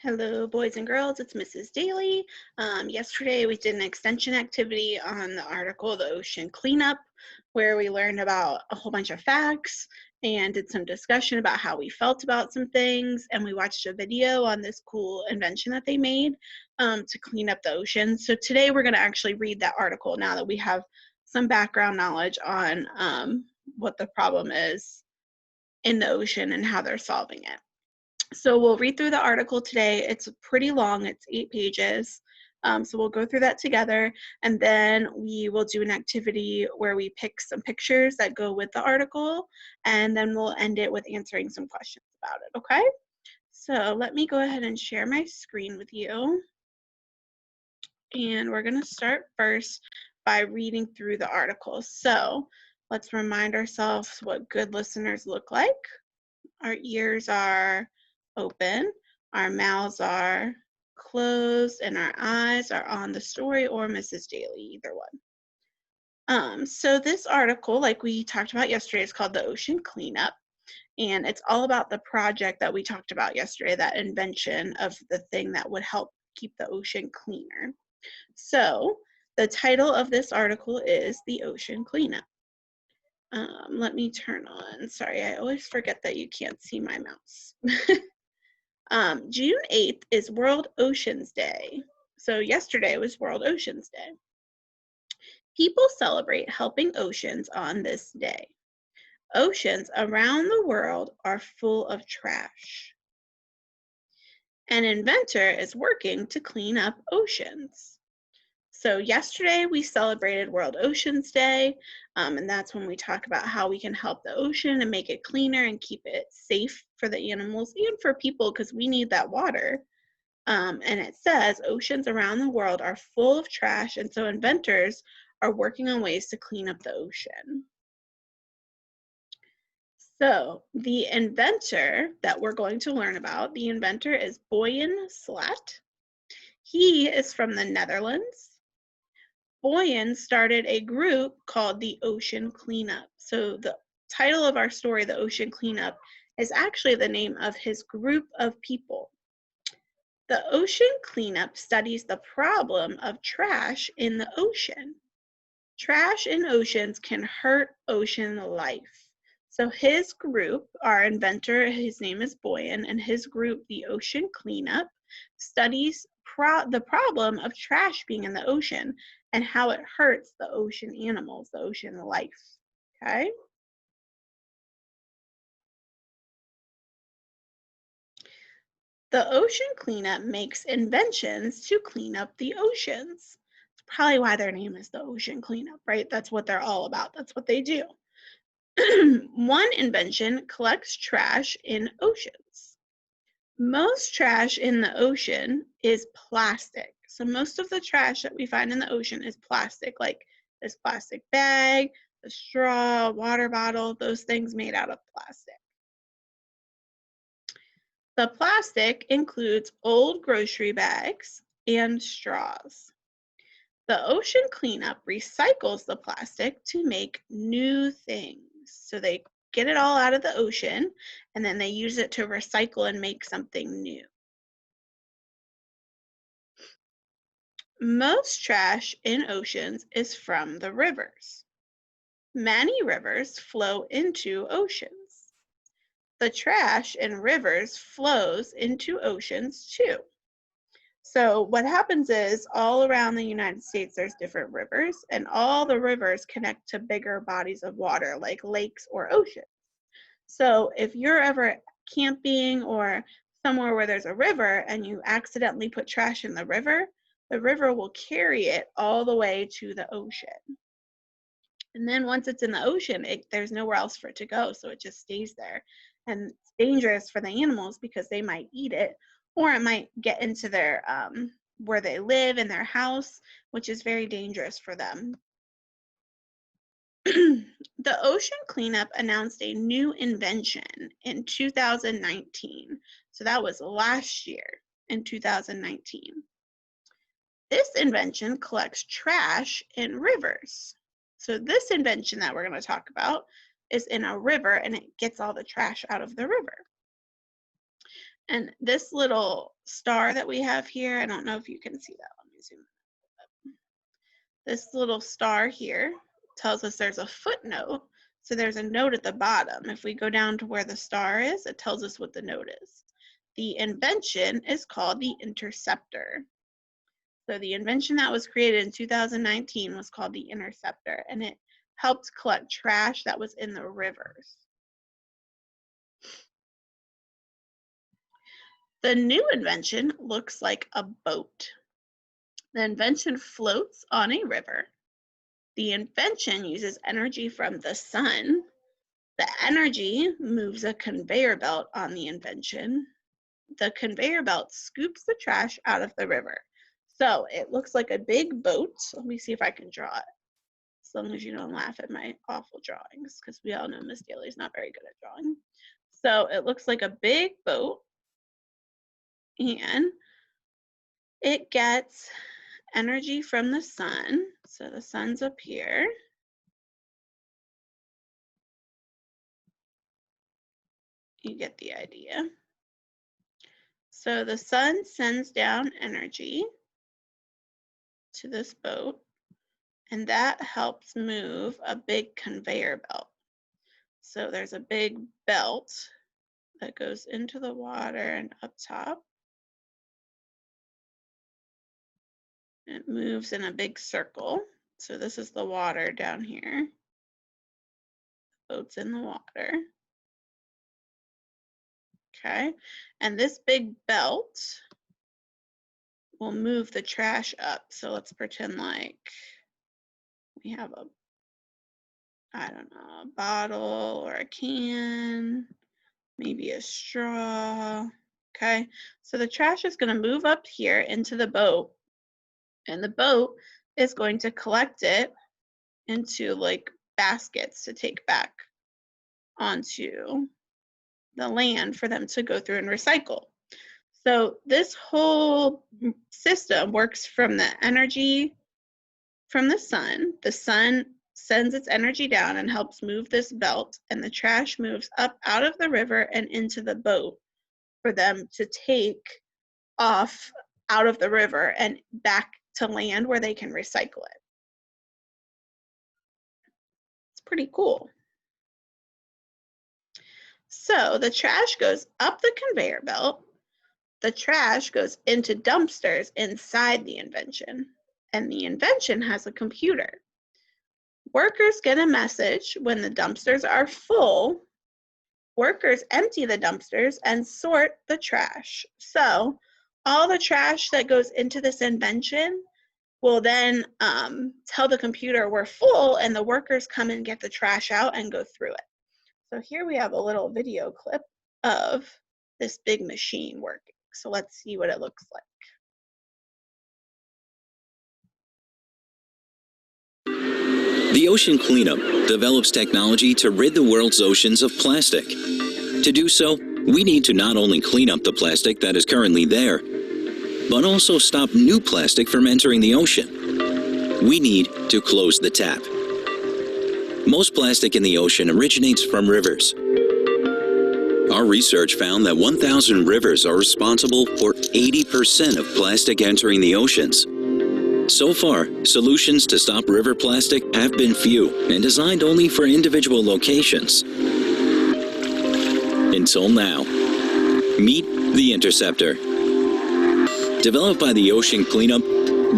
Hello, boys and girls. It's Mrs. Dailey. Yesterday, we did an extension activity on the article, The Ocean Cleanup, where we learned about a whole bunch of facts and did some discussion about how we felt about some things. And we watched a video on this cool invention that they made to clean up the ocean. So today, we're going to actually read that article now that we have some background knowledge on what the problem is in the ocean and how they're solving it. So we'll read through the article today. It's pretty long, it's 8 pages. So we'll go through that together, and then we will do an activity where we pick some pictures that go with the article, and then we'll end it with answering some questions about it, okay? So let me go ahead and share my screen with you. And we're going to start first by reading through the article. So let's remind ourselves what good listeners look like. Our ears are open, our mouths are closed, and our eyes are on the story or Mrs. Dailey, either one. So this article, like we talked about yesterday, is called The Ocean Cleanup, and it's all about the project that we talked about yesterday, that invention of the thing that would help keep the ocean cleaner. So the title of this article is The Ocean Cleanup. Let me turn on, sorry, I always forget that you can't see my mouse. June 8th is World Oceans Day. So yesterday was World Oceans Day. People celebrate helping oceans on this day. Oceans around the world are full of trash. An inventor is working to clean up oceans. So yesterday we celebrated World Oceans Day, and that's when we talk about how we can help the ocean and make it cleaner and keep it safe for the animals and for people, because we need that water. And it says oceans around the world are full of trash, and so inventors are working on ways to clean up the ocean. So the inventor that we're going to learn about, the inventor is Boyan Slat. He is from the Netherlands. Boyan started a group called the Ocean Cleanup. So the title of our story, The Ocean Cleanup, is actually the name of his group of people. The Ocean Cleanup studies the problem of trash in the ocean. Trash in oceans can hurt ocean life. So his group, our inventor, his name is Boyan, and his group, the Ocean Cleanup, studies the problem of trash being in the ocean and how it hurts the ocean animals, the ocean life, okay? The Ocean Cleanup makes inventions to clean up the oceans. It's probably why their name is the Ocean Cleanup, right? That's what they're all about. That's what they do. One invention collects trash in oceans. Most trash in the ocean is plastic. So most of the trash that we find in the ocean is plastic, like this plastic bag, the straw, water bottle, those things made out of plastic. The plastic includes old grocery bags and straws. The Ocean Cleanup recycles the plastic to make new things. So they get it all out of the ocean, and then they use it to recycle and make something new. Most trash in oceans is from the rivers. Many rivers flow into oceans. The trash in rivers flows into oceans too. So what happens is all around the United States, there's different rivers, and all the rivers connect to bigger bodies of water like lakes or oceans. So if you're ever camping or somewhere where there's a river and you accidentally put trash in the river will carry it all the way to the ocean. And then once it's in the ocean, there's nowhere else for it to go, so it just stays there. And it's dangerous for the animals because they might eat it, or it might get into their where they live in their house, which is very dangerous for them. The Ocean Cleanup announced a new invention in 2019. So that was last year in 2019. This invention collects trash in rivers. So this invention that we're going to talk about is in a river, and it gets all the trash out of the river. And this little star that we have here, I don't know if you can see that. Let me zoom in. This little star here tells us there's a footnote. So there's a note at the bottom. If we go down to where the star is, it tells us what the note is. The invention is called the interceptor. So the invention that was created in 2019 was called the interceptor, and it helped collect trash that was in the rivers. The new invention looks like a boat. The invention floats on a river. The invention uses energy from the sun. The energy moves a conveyor belt on the invention. The conveyor belt scoops the trash out of the river. So it looks like a big boat. Let me see if I can draw it. As long as you don't laugh at my awful drawings, because we all know Miss Dailey's not very good at drawing. So it looks like a big boat, and it gets energy from the sun. So the sun's up here. You get the idea. So the sun sends down energy to this boat, and that helps move a big conveyor belt. So there's a big belt that goes into the water and up top. It moves in a big circle. So this is the water down here. The boat's in the water. Okay, and this big belt will move the trash up. So let's pretend like we have a, I don't know, a bottle or a can, maybe a straw. Okay, so the trash is going to move up here into the boat, and the boat is going to collect it into like baskets to take back onto the land for them to go through and recycle. So this whole system works from the energy from the sun. The sun sends its energy down and helps move this belt, and the trash moves up out of the river and into the boat for them to take off out of the river and back to land where they can recycle it. It's pretty cool. So the trash goes up the conveyor belt. The trash goes into dumpsters inside the invention, and the invention has a computer. Workers get a message when the dumpsters are full. Workers empty the dumpsters and sort the trash. So all the trash that goes into this invention will then tell the computer we're full, and the workers come and get the trash out and go through it. So here we have a little video clip of this big machine working. So let's see what it looks like. The Ocean Cleanup develops technology to rid the world's oceans of plastic. To do so, we need to not only clean up the plastic that is currently there, but also stop new plastic from entering the ocean. We need to close the tap. Most plastic in the ocean originates from rivers. Our research found that 1,000 rivers are responsible for 80% of plastic entering the oceans. So far, solutions to stop river plastic have been few and designed only for individual locations. Until now. Meet the Interceptor. Developed by the Ocean Cleanup,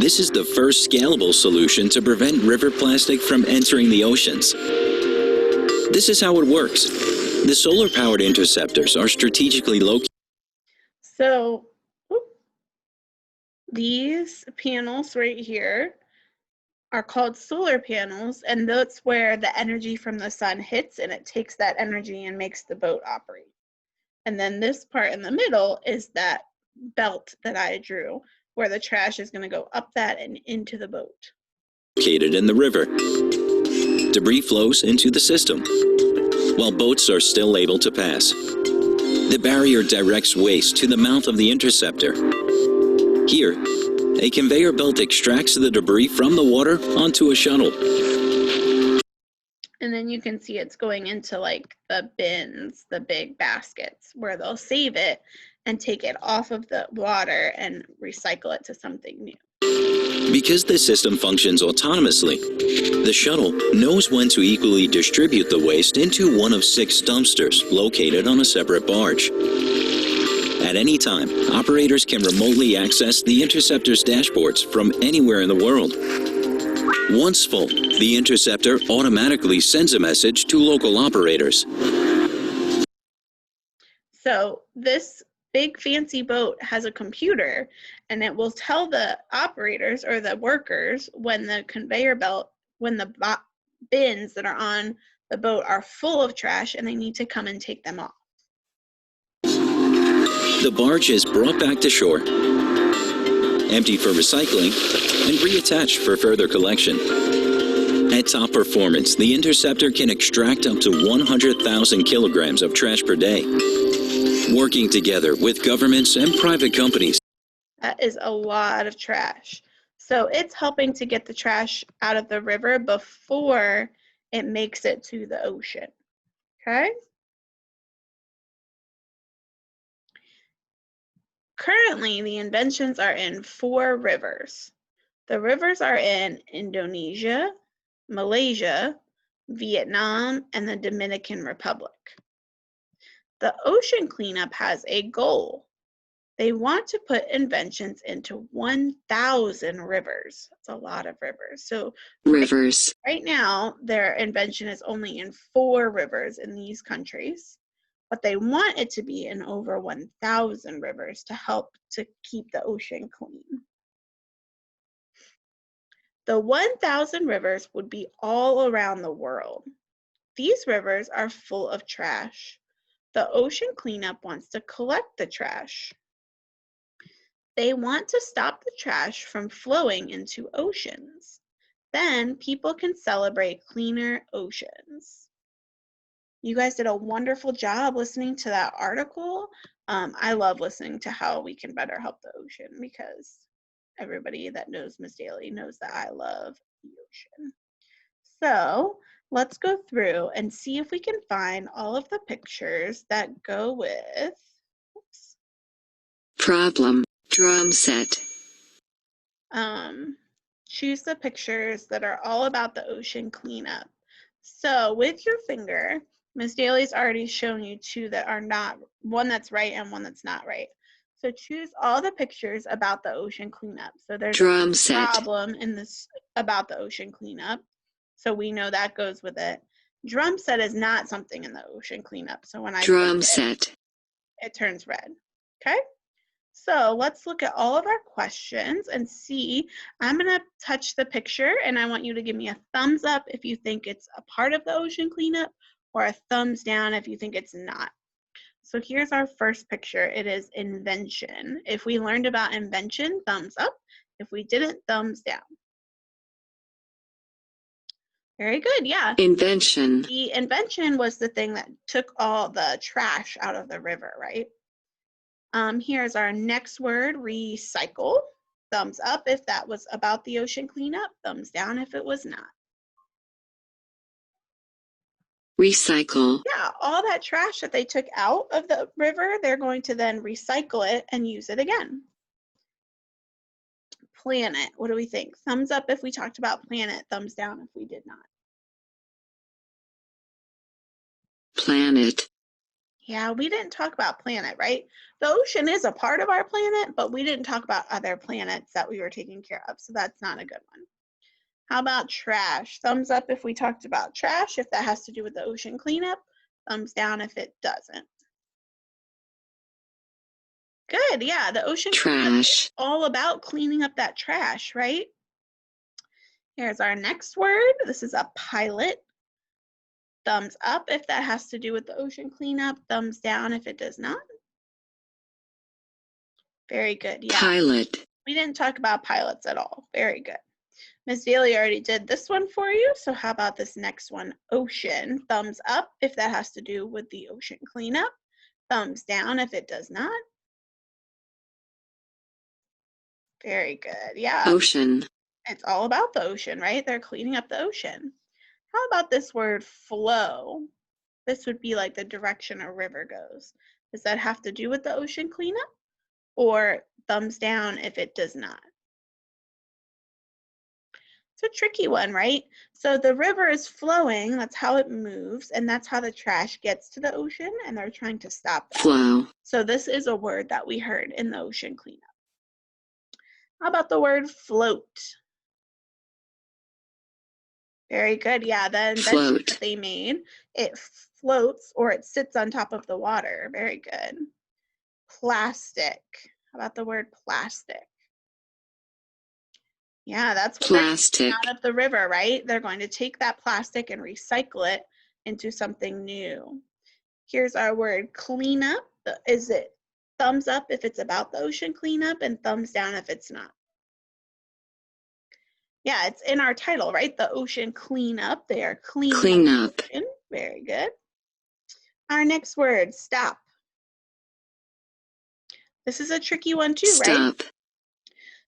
this is the first scalable solution to prevent river plastic from entering the oceans. This is how it works. The solar-powered interceptors are strategically located. So these panels right here are called solar panels, and that's where the energy from the sun hits, and it takes that energy and makes the boat operate. And then this part in the middle is that belt that I drew, where the trash is going to go up that and into the boat. Located in the river. Debris flows into the system, while boats are still able to pass. The barrier directs waste to the mouth of the interceptor. Here, a conveyor belt extracts the debris from the water onto a shuttle. And then you can see it's going into like the bins, the big baskets, where they'll save it and take it off of the water and recycle it to something new. Because the system functions autonomously, the shuttle knows when to equally distribute the waste into one of 6 dumpsters located on a separate barge. At any time, operators can remotely access the Interceptor's dashboards from anywhere in the world. Once full, the Interceptor automatically sends a message to local operators. So this big fancy boat has a computer, and it will tell the operators or the workers when the conveyor belt, when the bins that are on the boat are full of trash and they need to come and take them off. The barge is brought back to shore, emptied for recycling, and reattached for further collection. At top performance, the Interceptor can extract up to 100,000 kilograms of trash per day, working together with governments and private companies. That is a lot of trash. So it's helping to get the trash out of the river before it makes it to the ocean. Okay? Currently, the inventions are in 4 rivers. The rivers are in Indonesia, Malaysia, Vietnam, and the Dominican Republic. The ocean cleanup has a goal. They want to put inventions into 1,000 rivers. That's a lot of rivers. So rivers. Right now, their invention is only in 4 rivers in these countries, but they want it to be in over 1,000 rivers to help to keep the ocean clean. The 1,000 rivers would be all around the world. These rivers are full of trash. The ocean cleanup wants to collect the trash. They want to stop the trash from flowing into oceans. Then people can celebrate cleaner oceans. You guys did a wonderful job listening to that article. I love listening to how we can better help the ocean because everybody that knows Miss Dailey knows that I love the ocean. So let's go through and see if we can find all of the pictures that go with, oops, Problem, drum set. Choose the pictures that are all about the ocean cleanup. So with your finger, Miss Dailey's already shown you 2 that are not, one that's right and one that's not right. So choose all the pictures about the ocean cleanup. So there's drum a set. problem in this about the ocean cleanup. So we know that goes with it. Drum set is not something in the ocean cleanup. So when I drum set, it turns red. Okay? So let's look at all of our questions and see. I'm going to touch the picture and I want you to give me a thumbs up if you think it's a part of the ocean cleanup or a thumbs down if you think it's not. So here's our first picture. It is invention. If we learned about invention, thumbs up. If we didn't, thumbs down. Very good, yeah. invention. The invention was the thing that took all the trash out of the river, right? Here's our next word, recycle. Thumbs up if that was about the ocean cleanup. Thumbs down if it was not. Recycle. Yeah, all that trash that they took out of the river, they're going to then recycle it and use it again. Planet, what do we think? Thumbs up if we talked about planet. Thumbs down if we did not. Planet. Yeah, we didn't talk about planet, right? The ocean is a part of our planet, but we didn't talk about other planets that we were taking care of, so that's not a good one. How about trash? Thumbs up if we talked about trash, if that has to do with the ocean cleanup. Thumbs down if it doesn't. Good, yeah, the ocean cleanup is all about cleaning up that trash, right? Here's our next word. This is a pilot. Thumbs up if that has to do with the ocean cleanup. Thumbs down if it does not. Very good, yeah. Pilot. We didn't talk about pilots at all. Very good. Ms. Dailey already did this one for you, so how about this next one? Ocean. Thumbs up if that has to do with the ocean cleanup. Thumbs down if it does not. Very good, yeah. Ocean. It's all about the ocean, right? They're cleaning up the ocean. How about this word flow? This would be like the direction a river goes. Does that have to do with the ocean cleanup? Or thumbs down if it does not? It's a tricky one, right? So the river is flowing, that's how it moves, and that's how the trash gets to the ocean, and they're trying to stop that. flow, So this is a word that we heard in the ocean cleanup. How about the word float? Very good. Yeah, the invention float, that they made, it floats or it sits on top of the water. Very good. Plastic. How about the word plastic? Yeah, that's what they're taking plastic, out of the river, right? They're going to take that plastic and recycle it into something new. Here's our word cleanup. Is it thumbs up if it's about the ocean cleanup and thumbs down if it's not? Yeah, it's in our title, right? The ocean cleanup. They are cleaning clean up up, the ocean. Very good. Our next word, stop. This is a tricky one too, right? stop,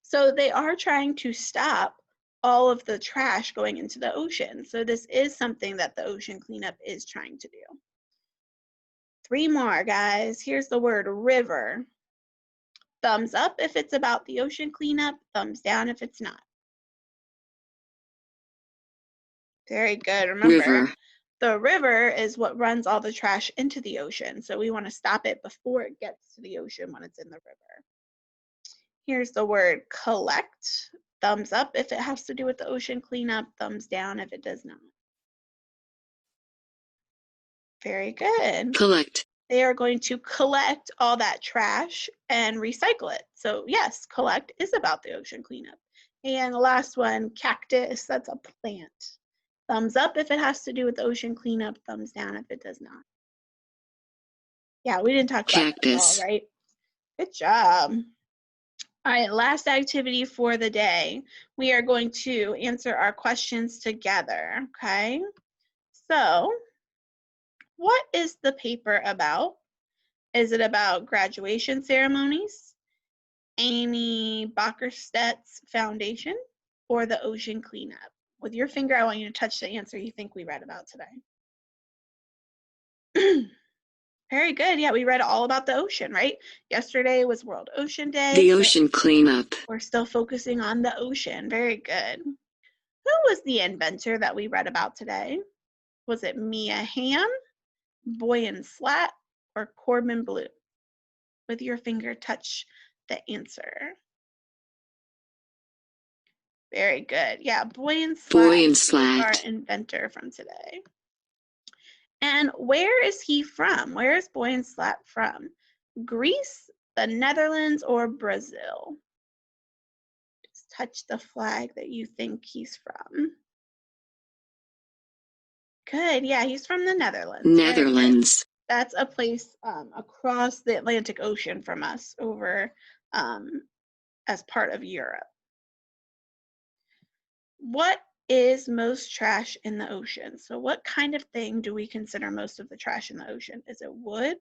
So they are trying to stop all of the trash going into the ocean. So this is something that the ocean cleanup is trying to do. 3 more, guys. Here's the word river. Thumbs up if it's about the ocean cleanup, thumbs down if it's not. Very good. Remember, river, the river is what runs all the trash into the ocean. So we want to stop it before it gets to the ocean when it's in the river. Here's the word collect. Thumbs up if it has to do with the ocean cleanup, thumbs down if it does not. Very good. collect, They are going to collect all that trash and recycle it. So yes, collect is about the ocean cleanup. And the last one, cactus, that's a plant. Thumbs up if it has to do with the ocean cleanup, thumbs down if it does not. Yeah, we didn't talk about that at all, cactus, right? Good job. All right, last activity for the day. We are going to answer our questions together, okay? So, what is the paper about? Is it about graduation ceremonies, Amy Bockerstedt's foundation, or the ocean cleanup? With your finger, I want you to touch the answer you think we read about today. Very good. Yeah, we read all about the ocean, right? Yesterday was World Ocean Day. the so ocean cleanup, we're still focusing on the ocean. Very good. Who was the inventor that we read about today? Was it Mia Hamm, Boyan Slat, or Corbin Blue? With your finger, touch the answer. Very good. Yeah, Boyan Slat boy and is our slat, inventor from today. And where is he from? Where is Boyan Slat from? Greece, the Netherlands, or Brazil? Just touch the flag that you think he's from. Good. Yeah, he's from the Netherlands. Very good. Netherlands, That's a place across the Atlantic Ocean from us over as part of Europe. What is most trash in the ocean? So what kind of thing do we consider most of the trash in the ocean? Is it wood,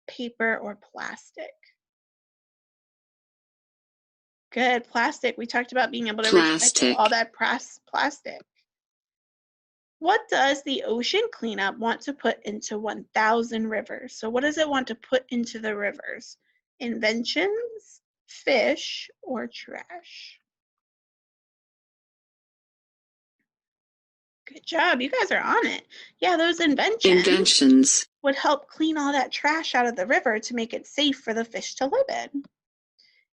paper, or plastic? Good. Plastic. We talked about being able to recycle all plastic, that plastic. What does the ocean cleanup want to put into 1,000 rivers? So what does it want to put into the rivers? Inventions, fish, or trash? Good job. You guys are on it. Yeah, those inventions, would help clean all that trash out of the river to make it safe for the fish to live in.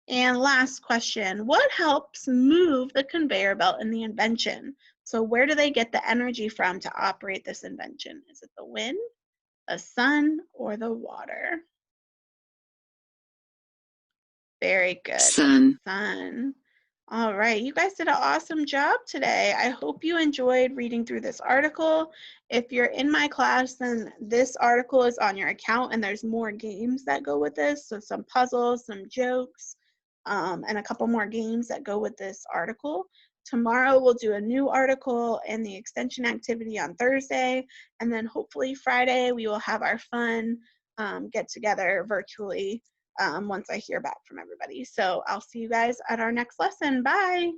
And last question, what helps move the conveyor belt in the invention? So where do they get the energy from to operate this invention? Is it the wind, the sun, or the water? Very good. sun. Sun. All right, you guys did an awesome job today. I hope you enjoyed reading through this article. If you're in my class, then this article is on your account and there's more games that go with this. So some puzzles, some jokes, and a couple more games that go with this article. Tomorrow we'll do a new article and the extension activity on Thursday. And then hopefully Friday we will have our fun get together virtually once I hear back from everybody. So I'll see you guys at our next lesson. Bye.